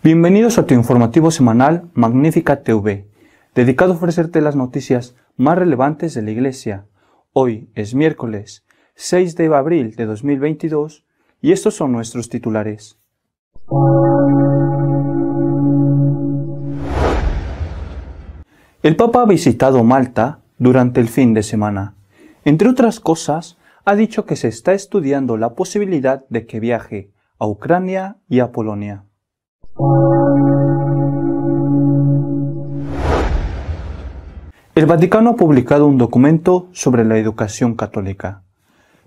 Bienvenidos a tu informativo semanal Magnífica TV, dedicado a ofrecerte las noticias más relevantes de la Iglesia. Hoy es miércoles 6 de abril de 2022 y estos son nuestros titulares. El Papa ha visitado Malta durante el fin de semana. Entre otras cosas, ha dicho que se está estudiando la posibilidad de que viaje a Ucrania y a Polonia. El Vaticano ha publicado un documento sobre la educación católica.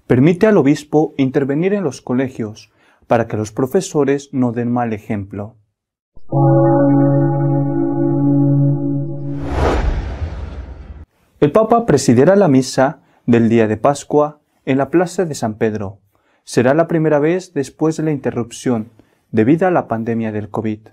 Permite al obispo intervenir en los colegios para que los profesores no den mal ejemplo. El Papa presidirá la misa del día de Pascua en la Plaza de San Pedro. Será la primera vez después de la interrupción debido a la pandemia del COVID.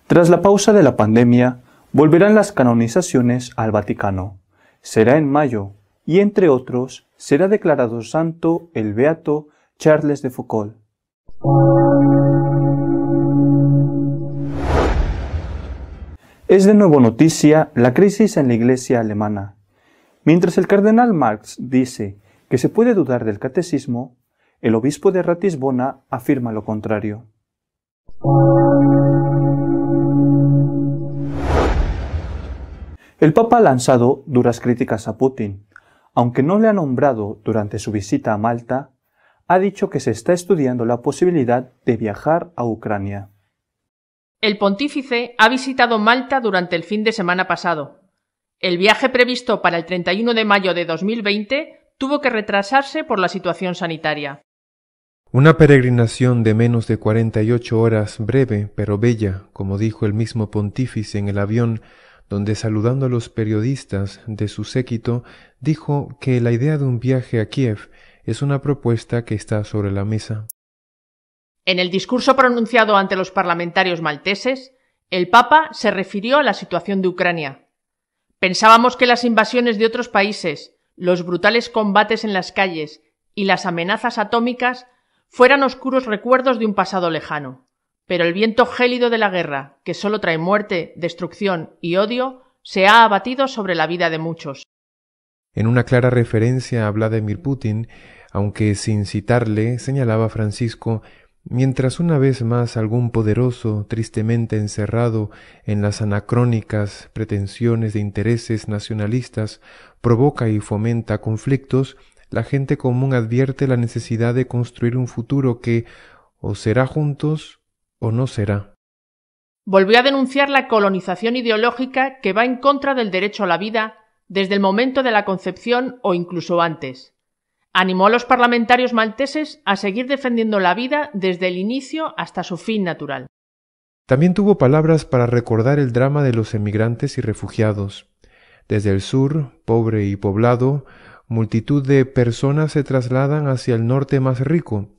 Tras la pausa de la pandemia, volverán las canonizaciones al Vaticano. Será en mayo y, entre otros, será declarado santo el beato Charles de Foucauld. Es de nuevo noticia la crisis en la Iglesia alemana. Mientras el cardenal Marx dice que se puede dudar del catecismo, el obispo de Ratisbona afirma lo contrario. El Papa ha lanzado duras críticas a Putin. Aunque no le ha nombrado durante su visita a Malta, ha dicho que se está estudiando la posibilidad de viajar a Ucrania. El pontífice ha visitado Malta durante el fin de semana pasado. El viaje previsto para el 31 de mayo de 2020 tuvo que retrasarse por la situación sanitaria. Una peregrinación de menos de 48 horas, breve pero bella, como dijo el mismo pontífice en el avión, donde saludando a los periodistas de su séquito, dijo que la idea de un viaje a Kiev es una propuesta que está sobre la mesa. En el discurso pronunciado ante los parlamentarios malteses, el Papa se refirió a la situación de Ucrania. Pensábamos que las invasiones de otros países, los brutales combates en las calles y las amenazas atómicas fueran oscuros recuerdos de un pasado lejano, pero el viento gélido de la guerra, que solo trae muerte, destrucción y odio, se ha abatido sobre la vida de muchos. En una clara referencia a Vladimir Putin, aunque sin citarle, señalaba Francisco: mientras una vez más algún poderoso, tristemente encerrado en las anacrónicas pretensiones de intereses nacionalistas, provoca y fomenta conflictos, la gente común advierte la necesidad de construir un futuro que o será juntos o no será. Volvió a denunciar la colonización ideológica que va en contra del derecho a la vida desde el momento de la concepción o incluso antes. Animó a los parlamentarios malteses a seguir defendiendo la vida desde el inicio hasta su fin natural. También tuvo palabras para recordar el drama de los emigrantes y refugiados. Desde el sur, pobre y poblado, multitud de personas se trasladan hacia el norte más rico.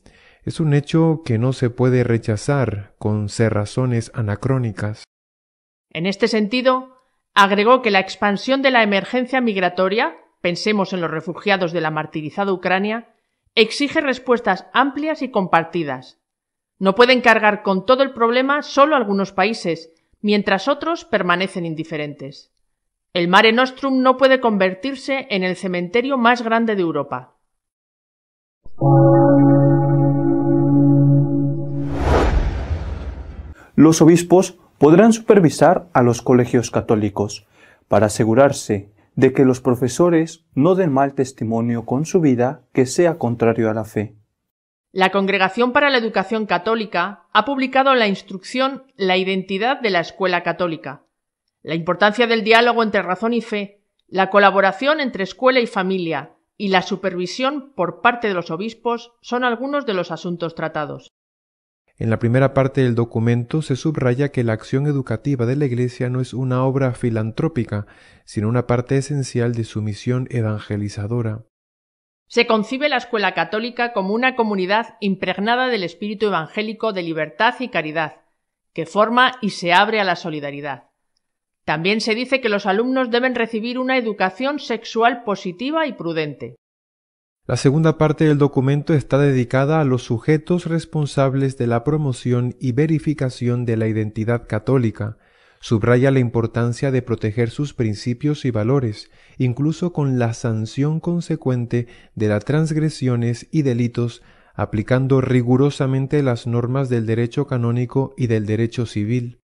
Es un hecho que no se puede rechazar con cerrazones anacrónicas. En este sentido, agregó que la expansión de la emergencia migratoria, pensemos en los refugiados de la martirizada Ucrania, exige respuestas amplias y compartidas. No pueden cargar con todo el problema solo algunos países, mientras otros permanecen indiferentes. El Mare Nostrum no puede convertirse en el cementerio más grande de Europa. Los obispos podrán supervisar a los colegios católicos para asegurarse de que los profesores no den mal testimonio con su vida que sea contrario a la fe. La Congregación para la Educación Católica ha publicado la instrucción La identidad de la escuela católica. La importancia del diálogo entre razón y fe, la colaboración entre escuela y familia y la supervisión por parte de los obispos son algunos de los asuntos tratados. En la primera parte del documento se subraya que la acción educativa de la Iglesia no es una obra filantrópica, sino una parte esencial de su misión evangelizadora. Se concibe la escuela católica como una comunidad impregnada del espíritu evangélico de libertad y caridad, que forma y se abre a la solidaridad. También se dice que los alumnos deben recibir una educación sexual positiva y prudente. La segunda parte del documento está dedicada a los sujetos responsables de la promoción y verificación de la identidad católica. Subraya la importancia de proteger sus principios y valores, incluso con la sanción consecuente de las transgresiones y delitos, aplicando rigurosamente las normas del derecho canónico y del derecho civil.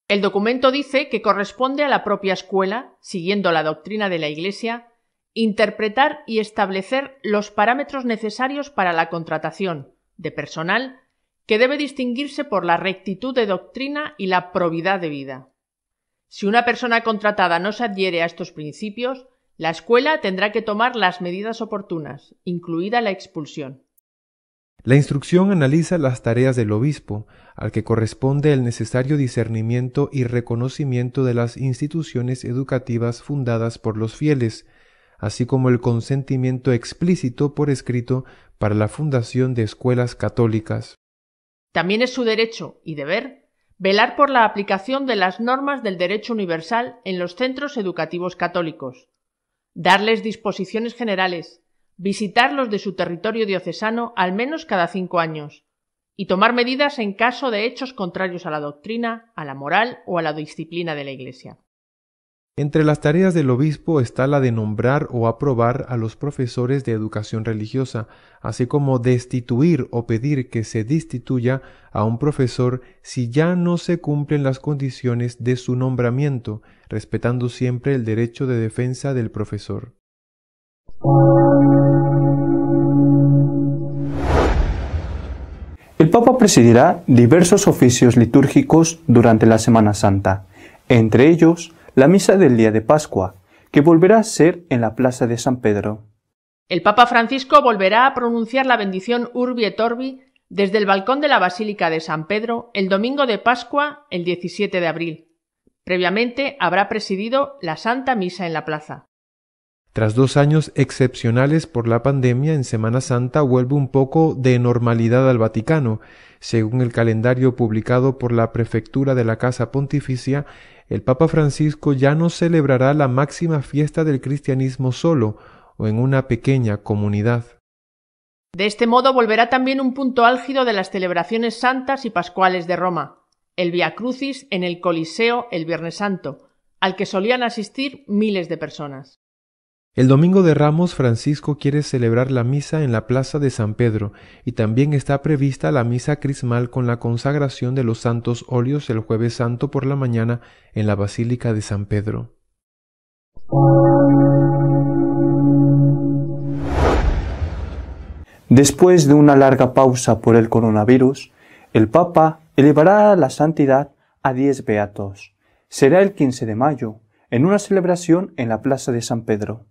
El documento dice que corresponde a la propia escuela, siguiendo la doctrina de la Iglesia, interpretar y establecer los parámetros necesarios para la contratación de personal que debe distinguirse por la rectitud de doctrina y la probidad de vida. Si una persona contratada no se adhiere a estos principios, la escuela tendrá que tomar las medidas oportunas, incluida la expulsión. La instrucción analiza las tareas del obispo, al que corresponde el necesario discernimiento y reconocimiento de las instituciones educativas fundadas por los fieles, así como el consentimiento explícito por escrito para la fundación de escuelas católicas. También es su derecho y deber velar por la aplicación de las normas del derecho universal en los centros educativos católicos, darles disposiciones generales, visitarlos de su territorio diocesano al menos cada 5 años, y tomar medidas en caso de hechos contrarios a la doctrina, a la moral o a la disciplina de la Iglesia. Entre las tareas del obispo está la de nombrar o aprobar a los profesores de educación religiosa, así como destituir o pedir que se destituya a un profesor si ya no se cumplen las condiciones de su nombramiento, respetando siempre el derecho de defensa del profesor. El Papa presidirá diversos oficios litúrgicos durante la Semana Santa, entre ellos la misa del día de Pascua, que volverá a ser en la plaza de San Pedro. El Papa Francisco volverá a pronunciar la bendición Urbi et Orbi desde el balcón de la Basílica de San Pedro el domingo de Pascua, el 17 de abril. Previamente habrá presidido la Santa Misa en la plaza. Tras 2 años excepcionales por la pandemia, en Semana Santa vuelve un poco de normalidad al Vaticano. Según el calendario publicado por la Prefectura de la Casa Pontificia, el Papa Francisco ya no celebrará la máxima fiesta del cristianismo solo o en una pequeña comunidad. De este modo volverá también un punto álgido de las celebraciones santas y pascuales de Roma, el Via Crucis en el Coliseo el Viernes Santo, al que solían asistir miles de personas. El Domingo de Ramos, Francisco quiere celebrar la misa en la plaza de San Pedro, y también está prevista la misa crismal con la consagración de los santos óleos el Jueves Santo por la mañana en la Basílica de San Pedro. Después de una larga pausa por el coronavirus, el Papa elevará la santidad a 10 beatos. Será el 15 de mayo, en una celebración en la plaza de San Pedro.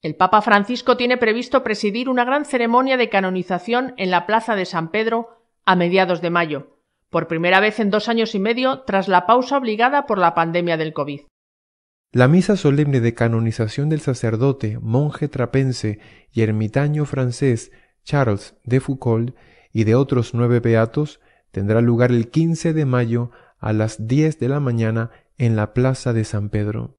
El Papa Francisco tiene previsto presidir una gran ceremonia de canonización en la plaza de San Pedro a mediados de mayo, por primera vez en 2 años y medio tras la pausa obligada por la pandemia del COVID. La misa solemne de canonización del sacerdote, monje trapense y ermitaño francés Charles de Foucauld y de otros 9 beatos tendrá lugar el 15 de mayo a las 10 de la mañana en la plaza de San Pedro.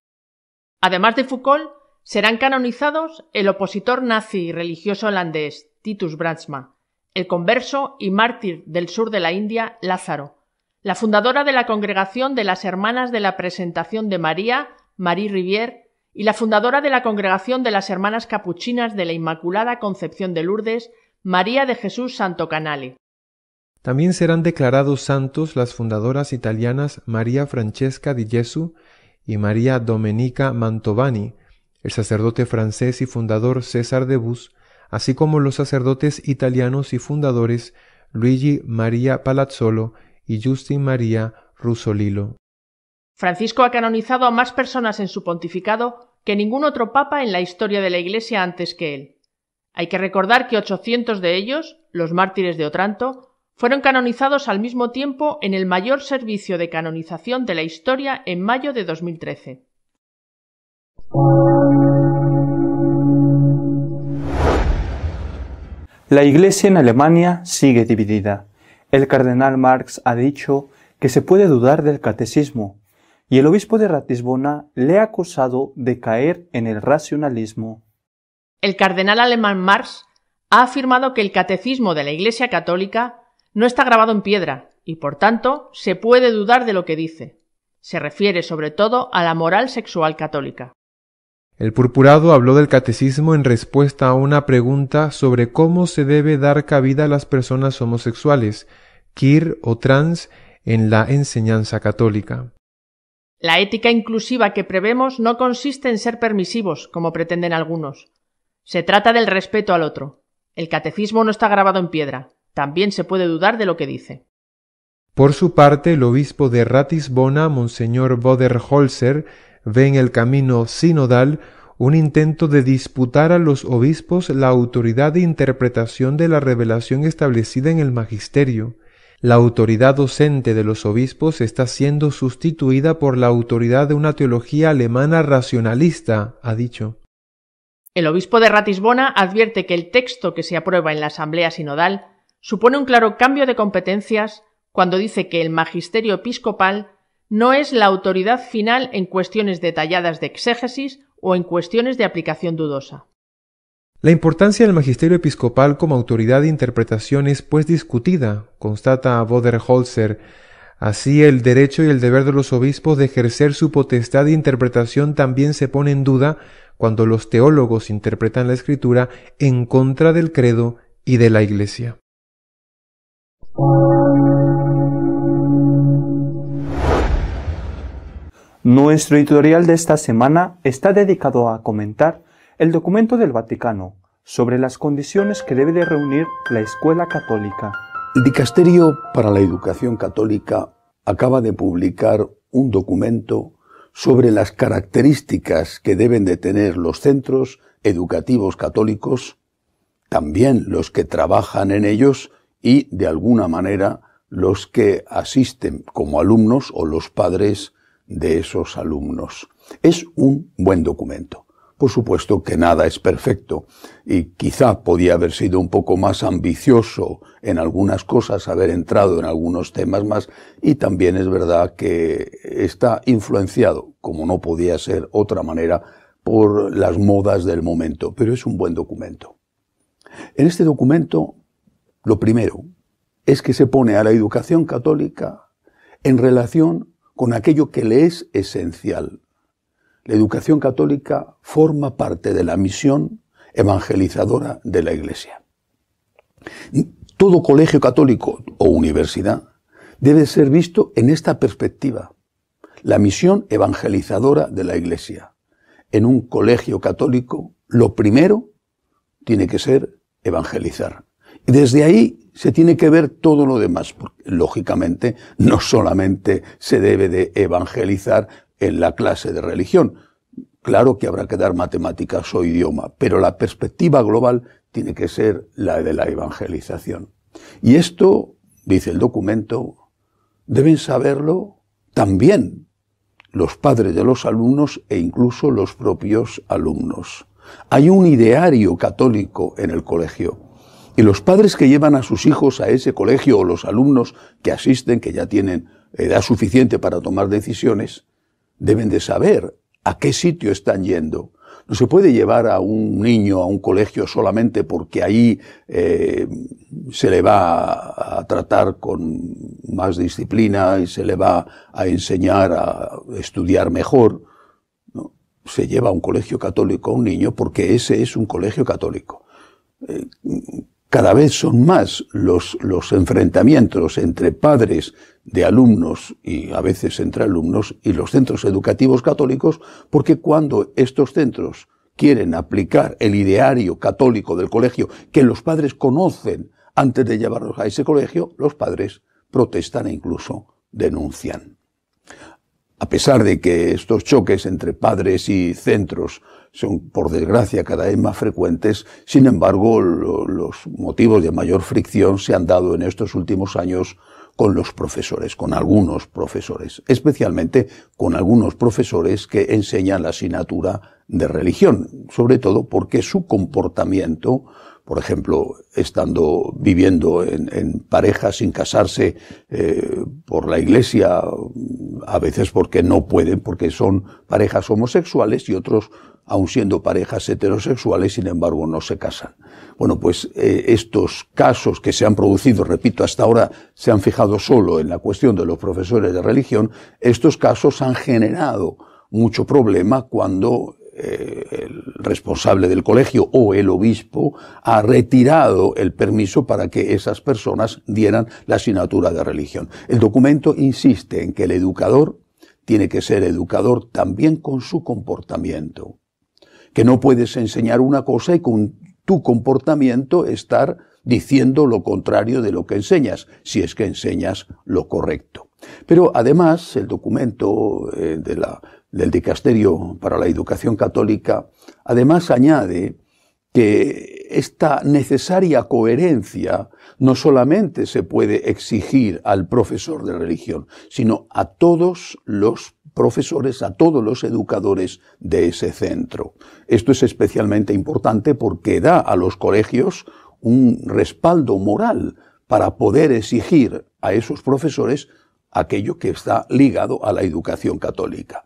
Además de Foucauld, serán canonizados el opositor nazi y religioso holandés Titus Brandsma, el converso y mártir del sur de la India Lázaro, la fundadora de la Congregación de las Hermanas de la Presentación de María, Marie Rivière, y la fundadora de la Congregación de las Hermanas Capuchinas de la Inmaculada Concepción de Lourdes, María de Jesús Santo Canale. También serán declarados santos las fundadoras italianas María Francesca di Gesù y María Domenica Mantovani, el sacerdote francés y fundador César de Bus, así como los sacerdotes italianos y fundadores Luigi Maria Palazzolo y Giustin Maria Rusolilo. Francisco ha canonizado a más personas en su pontificado que ningún otro papa en la historia de la Iglesia antes que él. Hay que recordar que 800 de ellos, los mártires de Otranto, fueron canonizados al mismo tiempo en el mayor servicio de canonización de la historia en mayo de 2013. La Iglesia en Alemania sigue dividida. El cardenal Marx ha dicho que se puede dudar del catecismo, y el obispo de Ratisbona le ha acusado de caer en el racionalismo. El cardenal alemán Marx ha afirmado que el catecismo de la Iglesia Católica no está grabado en piedra y, por tanto, se puede dudar de lo que dice. Se refiere sobre todo a la moral sexual católica. El purpurado habló del catecismo en respuesta a una pregunta sobre cómo se debe dar cabida a las personas homosexuales, queer o trans, en la enseñanza católica. La ética inclusiva que prevemos no consiste en ser permisivos, como pretenden algunos. Se trata del respeto al otro. El catecismo no está grabado en piedra. También se puede dudar de lo que dice. Por su parte, el obispo de Ratisbona, Monseñor Voderholzer, ve en el camino sinodal un intento de disputar a los obispos la autoridad de interpretación de la revelación establecida en el magisterio. La autoridad docente de los obispos está siendo sustituida por la autoridad de una teología alemana racionalista, ha dicho. El obispo de Ratisbona advierte que el texto que se aprueba en la Asamblea Sinodal supone un claro cambio de competencias cuando dice que el magisterio episcopal no es la autoridad final en cuestiones detalladas de exégesis o en cuestiones de aplicación dudosa. La importancia del magisterio episcopal como autoridad de interpretación es pues discutida, constata Voderholzer. Así el derecho y el deber de los obispos de ejercer su potestad de interpretación también se pone en duda cuando los teólogos interpretan la Escritura en contra del credo y de la Iglesia. Nuestro editorial de esta semana está dedicado a comentar el documento del Vaticano sobre las condiciones que debe de reunir la Escuela Católica. El Dicasterio para la Educación Católica acaba de publicar un documento sobre las características que deben de tener los centros educativos católicos, también los que trabajan en ellos y, de alguna manera, los que asisten como alumnos o los padres de esos alumnos. Es un buen documento. Por supuesto que nada es perfecto y quizá podía haber sido un poco más ambicioso en algunas cosas, haber entrado en algunos temas más, y también es verdad que está influenciado, como no podía ser otra manera, por las modas del momento, pero es un buen documento. En este documento, lo primero es que se pone a la educación católica en relación con aquello que le es esencial. La educación católica forma parte de la misión evangelizadora de la Iglesia. Todo colegio católico o universidad debe ser visto en esta perspectiva. La misión evangelizadora de la Iglesia. En un colegio católico, lo primero tiene que ser evangelizar. Y desde ahí se tiene que ver todo lo demás, porque lógicamente no solamente se debe de evangelizar en la clase de religión. Claro que habrá que dar matemáticas o idioma, pero la perspectiva global tiene que ser la de la evangelización. Y esto, dice el documento, deben saberlo también los padres de los alumnos e incluso los propios alumnos. Hay un ideario católico en el colegio. Y los padres que llevan a sus hijos a ese colegio o los alumnos que asisten, que ya tienen edad suficiente para tomar decisiones, deben de saber a qué sitio están yendo. No se puede llevar a un niño a un colegio solamente porque ahí se le va a tratar con más disciplina y se le va a enseñar a estudiar mejor. ¿No? Se lleva a un colegio católico a un niño porque ese es un colegio católico. Cada vez son más los enfrentamientos entre padres de alumnos y a veces entre alumnos y los centros educativos católicos, porque cuando estos centros quieren aplicar el ideario católico del colegio que los padres conocen antes de llevarlos a ese colegio, los padres protestan e incluso denuncian. A pesar de que estos choques entre padres y centros son, por desgracia, cada vez más frecuentes, sin embargo, los motivos de mayor fricción se han dado en estos últimos años con los profesores, con algunos profesores, especialmente con algunos profesores que enseñan la asignatura de religión, sobre todo porque su comportamiento, por ejemplo, viviendo en parejas sin casarse por la Iglesia, a veces porque no pueden, porque son parejas homosexuales, y otros aun siendo parejas heterosexuales, sin embargo no se casan. Bueno, pues estos casos que se han producido, repito, hasta ahora se han fijado solo en la cuestión de los profesores de religión, estos casos han generado mucho problema cuando el responsable del colegio o el obispo ha retirado el permiso para que esas personas dieran la asignatura de religión. El documento insiste en que el educador tiene que ser educador también con su comportamiento, que no puedes enseñar una cosa y con tu comportamiento estar diciendo lo contrario de lo que enseñas, si es que enseñas lo correcto. Pero además el documento del Dicasterio para la Educación Católica además añade que esta necesaria coherencia no solamente se puede exigir al profesor de religión, sino a todos los profesores, a todos los educadores de ese centro. Esto es especialmente importante porque da a los colegios un respaldo moral para poder exigir a esos profesores aquello que está ligado a la educación católica.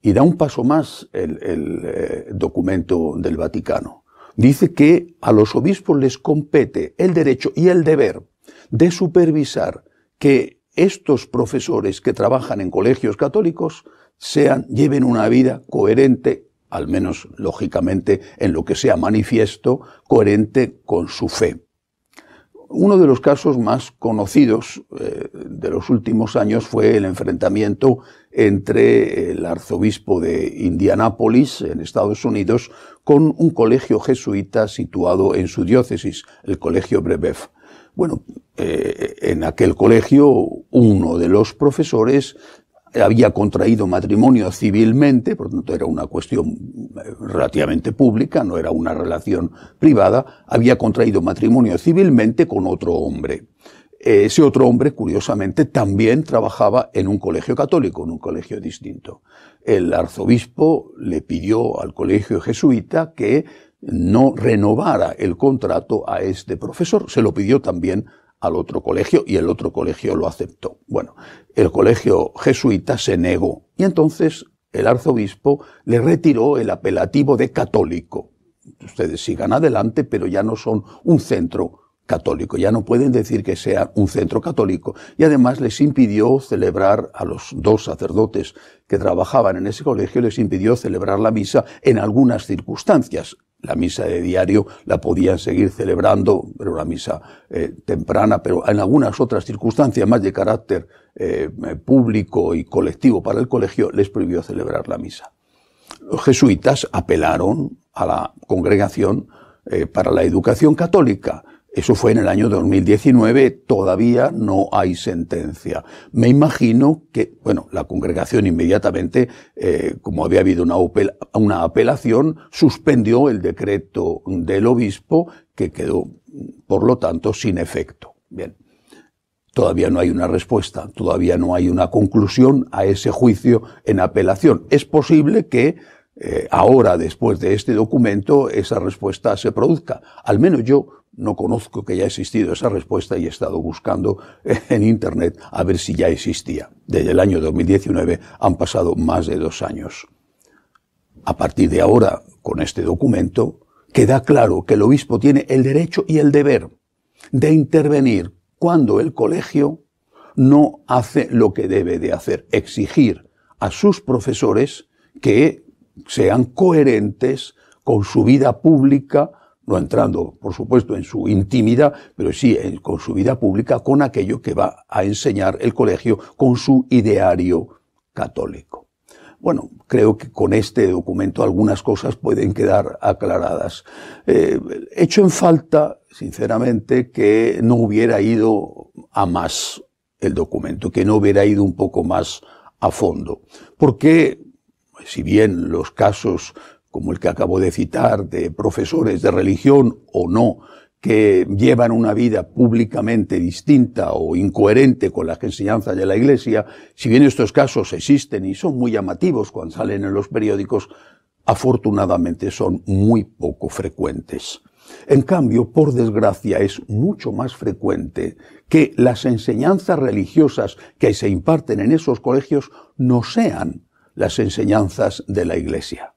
Y da un paso más el documento del Vaticano. Dice que a los obispos les compete el derecho y el deber de supervisar que estos profesores que trabajan en colegios católicos lleven una vida coherente, al menos lógicamente en lo que sea manifiesto, coherente con su fe. Uno de los casos más conocidos de los últimos años fue el enfrentamiento entre el arzobispo de Indianápolis, en Estados Unidos, con un colegio jesuita situado en su diócesis, el colegio Brebeuf. Bueno, en aquel colegio uno de los profesores había contraído matrimonio civilmente, por lo tanto era una cuestión relativamente pública, no era una relación privada, había contraído matrimonio civilmente con otro hombre. Ese otro hombre, curiosamente, también trabajaba en un colegio católico, en un colegio distinto. El arzobispo le pidió al colegio jesuita que no renovara el contrato a este profesor, se lo pidió también al otro colegio y el otro colegio lo aceptó. Bueno, el colegio jesuita se negó y entonces el arzobispo le retiró el apelativo de católico. Ustedes sigan adelante, pero ya no son un centro católico, ya no pueden decir que sea un centro católico, y además les impidió celebrar, a los dos sacerdotes que trabajaban en ese colegio, les impidió celebrar la misa en algunas circunstancias. La misa de diario la podían seguir celebrando, era una misa temprana, pero en algunas otras circunstancias más de carácter público y colectivo para el colegio les prohibió celebrar la misa. Los jesuitas apelaron a la Congregación para la Educación Católica. Eso fue en el año 2019, todavía no hay sentencia. Me imagino que, bueno, la congregación inmediatamente, como había habido una apelación, suspendió el decreto del obispo, que quedó, por lo tanto, sin efecto. Bien, todavía no hay una respuesta, todavía no hay una conclusión a ese juicio en apelación. Es posible que ahora, después de este documento, esa respuesta se produzca. Al menos yo no conozco que haya existido esa respuesta y he estado buscando en Internet a ver si ya existía. Desde el año 2019 han pasado más de 2 años. A partir de ahora, con este documento, queda claro que el obispo tiene el derecho y el deber de intervenir cuando el colegio no hace lo que debe de hacer, exigir a sus profesores que sean coherentes con su vida pública, no entrando, por supuesto, en su intimidad, pero sí con su vida pública, con aquello que va a enseñar el colegio, con su ideario católico. Bueno, creo que con este documento algunas cosas pueden quedar aclaradas. Echo en falta, sinceramente, que no hubiera ido a más el documento, que no hubiera ido un poco más a fondo. Porque, si bien los casos como el que acabo de citar, de profesores de religión o no, que llevan una vida públicamente distinta o incoherente con las enseñanzas de la Iglesia, si bien estos casos existen y son muy llamativos cuando salen en los periódicos, afortunadamente son muy poco frecuentes. En cambio, por desgracia, es mucho más frecuente que las enseñanzas religiosas que se imparten en esos colegios no sean las enseñanzas de la Iglesia.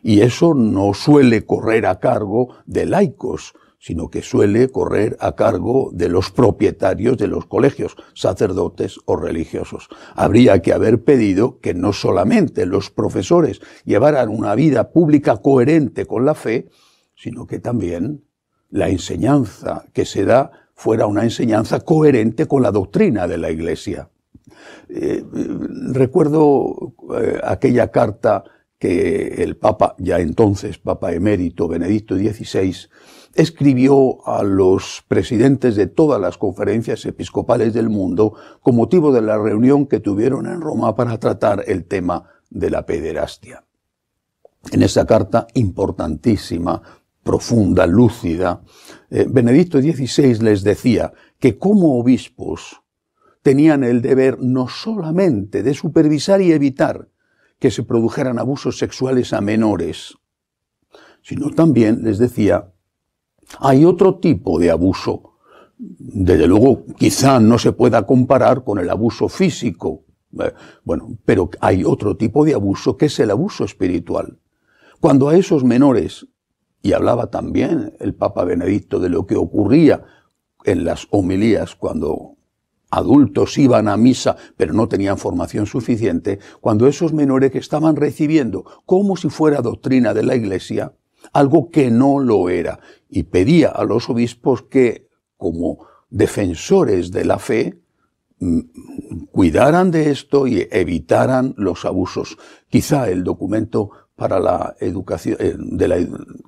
Y eso no suele correr a cargo de laicos, sino que suele correr a cargo de los propietarios de los colegios, sacerdotes o religiosos. Habría que haber pedido que no solamente los profesores llevaran una vida pública coherente con la fe, sino que también la enseñanza que se da fuera una enseñanza coherente con la doctrina de la Iglesia. Recuerdo aquella carta que el Papa, ya entonces Papa emérito Benedicto XVI, escribió a los presidentes de todas las conferencias episcopales del mundo con motivo de la reunión que tuvieron en Roma para tratar el tema de la pederastia. En esa carta importantísima, profunda, lúcida, Benedicto XVI les decía que como obispos tenían el deber no solamente de supervisar y evitar que se produjeran abusos sexuales a menores, sino también les decía, hay otro tipo de abuso, desde luego quizá no se pueda comparar con el abuso físico, pero hay otro tipo de abuso que es el abuso espiritual. Cuando a esos menores, y hablaba también el Papa Benedicto de lo que ocurría en las homilías cuando adultos iban a misa pero no tenían formación suficiente, cuando esos menores que estaban recibiendo como si fuera doctrina de la Iglesia, algo que no lo era, y pedía a los obispos que, como defensores de la fe, cuidaran de esto y evitaran los abusos. Quizá el documento para la educación de la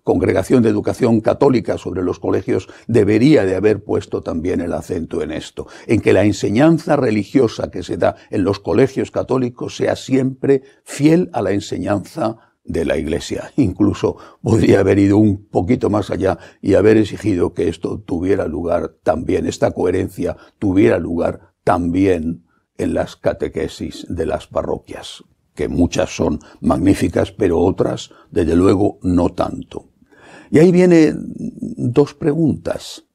Congregación de Educación Católica sobre los colegios debería de haber puesto también el acento en esto, en que la enseñanza religiosa que se da en los colegios católicos sea siempre fiel a la enseñanza de la Iglesia. Incluso podría haber ido un poquito más allá y haber exigido que esto tuviera lugar también, esta coherencia tuviera lugar también en las catequesis de las parroquias, que muchas son magníficas, pero otras, desde luego, no tanto. Y ahí vienen dos preguntas.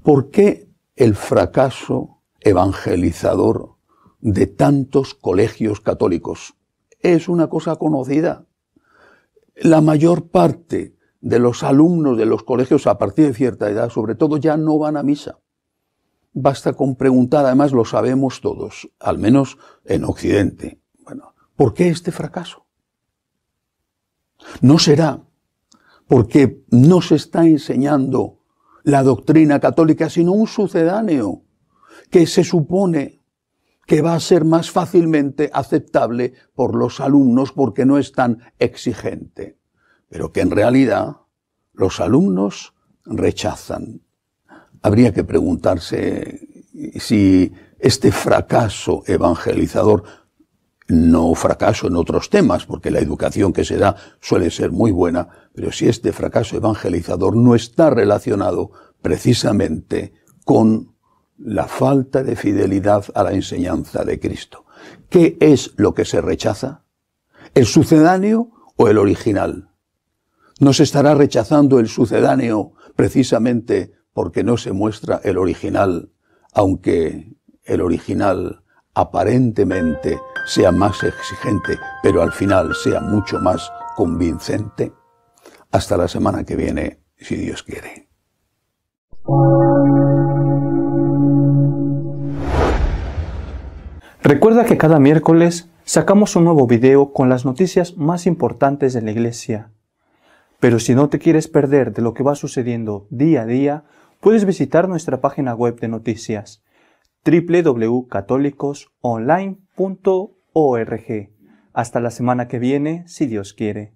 ¿Por qué el fracaso evangelizador de tantos colegios católicos? Es una cosa conocida. La mayor parte de los alumnos de los colegios a partir de cierta edad, sobre todo, ya no van a misa. Basta con preguntar, además lo sabemos todos, al menos en Occidente. Bueno, ¿por qué este fracaso? No será porque no se está enseñando la doctrina católica, sino un sucedáneo que se supone que va a ser más fácilmente aceptable por los alumnos porque no es tan exigente, pero que en realidad los alumnos rechazan. Habría que preguntarse si este fracaso evangelizador, no fracaso en otros temas, porque la educación que se da suele ser muy buena, pero si este fracaso evangelizador no está relacionado precisamente con la falta de fidelidad a la enseñanza de Cristo. ¿Qué es lo que se rechaza? ¿El sucedáneo o el original? ¿No se estará rechazando el sucedáneo precisamente porque no se muestra el original, aunque el original aparentemente sea más exigente, pero al final sea mucho más convincente? Hasta la semana que viene, si Dios quiere. Recuerda que cada miércoles sacamos un nuevo video con las noticias más importantes de la Iglesia. Pero si no te quieres perder de lo que va sucediendo día a día, puedes visitar nuestra página web de noticias www.católicosonline.org. Hasta la semana que viene, si Dios quiere.